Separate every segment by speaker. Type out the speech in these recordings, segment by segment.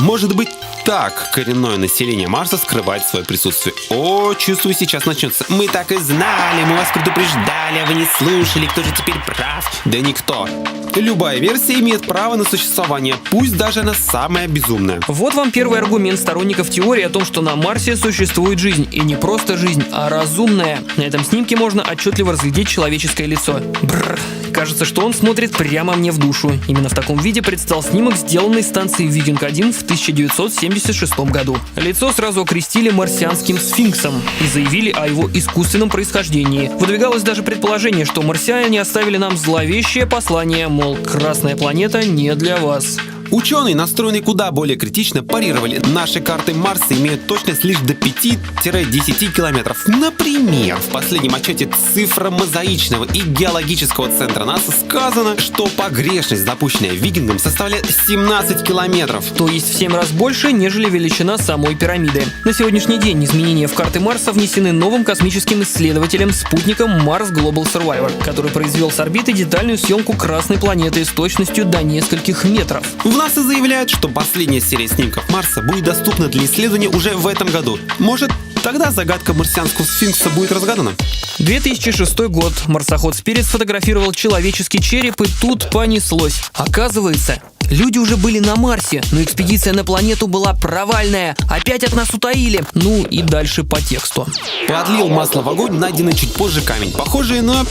Speaker 1: Может быть, так коренное население Марса скрывает свое присутствие. О, чувствую, сейчас начнется. Мы так и знали, мы вас предупреждали, а вы не слушали, кто же теперь прав? Да никто. Любая версия имеет право на существование, пусть даже она самая безумная.
Speaker 2: Вот вам первый аргумент сторонников теории о том, что на Марсе существует жизнь. И не просто жизнь, а разумная. На этом снимке можно отчетливо разглядеть человеческое лицо. Бррр. Кажется, что он смотрит прямо мне в душу. Именно в таком виде предстал снимок, сделанный станцией Викинг-1 в 1976 году. Лицо сразу окрестили марсианским сфинксом и заявили о его искусственном происхождении. Выдвигалось даже предположение, что марсиане оставили нам зловещее послание, мол, Красная планета не для вас.
Speaker 1: Ученые, настроенные куда более критично, парировали. Наши карты Марса имеют точность лишь до 5-10 километров. Например, в последнем отчете цифра мозаичного и геологического центра НАСА сказано, что погрешность, допущенная Викингом, составляет 17 километров.
Speaker 2: То есть в 7 раз больше, нежели величина самой пирамиды. На сегодняшний день изменения в карты Марса внесены новым космическим исследователем, спутником Mars Global Survivor, который произвел с орбиты детальную съемку Красной планеты с точностью до нескольких метров.
Speaker 1: В НАСА заявляют, что последняя серия снимков Марса будет доступна для исследования уже в этом году. Может, тогда загадка марсианского сфинкса будет разгадана?
Speaker 2: 2006 год. Марсоход Spirit сфотографировал человеческий череп, и тут понеслось. Оказывается, люди уже были на Марсе, но экспедиция на планету была провальная. Опять от нас утаили. Ну и дальше по тексту.
Speaker 1: Подлил масло в огонь найденный чуть позже камень, похожий на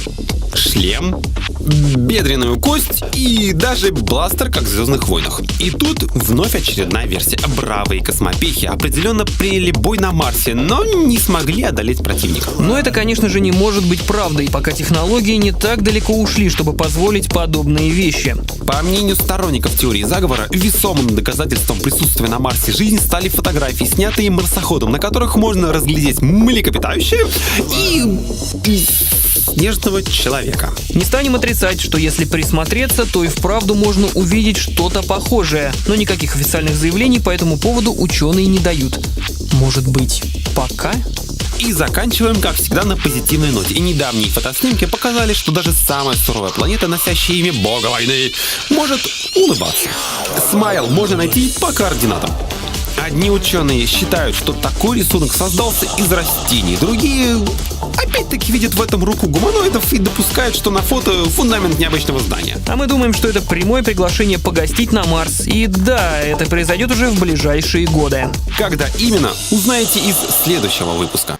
Speaker 1: шлем, бедренную кость и даже бластер, как в «Звездных войнах». И тут вновь очередная версия. Бравые космопехи определенно приняли бой на Марсе, но не смогли одолеть противника.
Speaker 2: Но это, конечно же, не может быть правдой, пока технологии не так далеко ушли, чтобы позволить подобные вещи.
Speaker 1: По мнению сторонников теории заговора, весомым доказательством присутствия на Марсе жизни стали фотографии, снятые марсоходом, на которых можно разглядеть млекопитающее и снежного человека.
Speaker 2: Не станем отрицать, что если присмотреться, то и вправду можно увидеть что-то похожее, но никаких официальных заявлений по этому поводу ученые не дают. Может быть, пока?
Speaker 1: И заканчиваем, как всегда, на позитивной ноте. И недавние фотоснимки показали, что даже самая суровая планета, носящая имя бога войны, может улыбаться. Смайл можно найти по координатам. Одни ученые считают, что такой рисунок создался из растений, другие опять-таки видят в этом руку гуманоидов и допускают, что на фото фундамент необычного здания.
Speaker 2: А мы думаем, что это прямое приглашение погостить на Марс. И да, это произойдет уже в ближайшие годы.
Speaker 1: Когда именно, узнаете из следующего выпуска.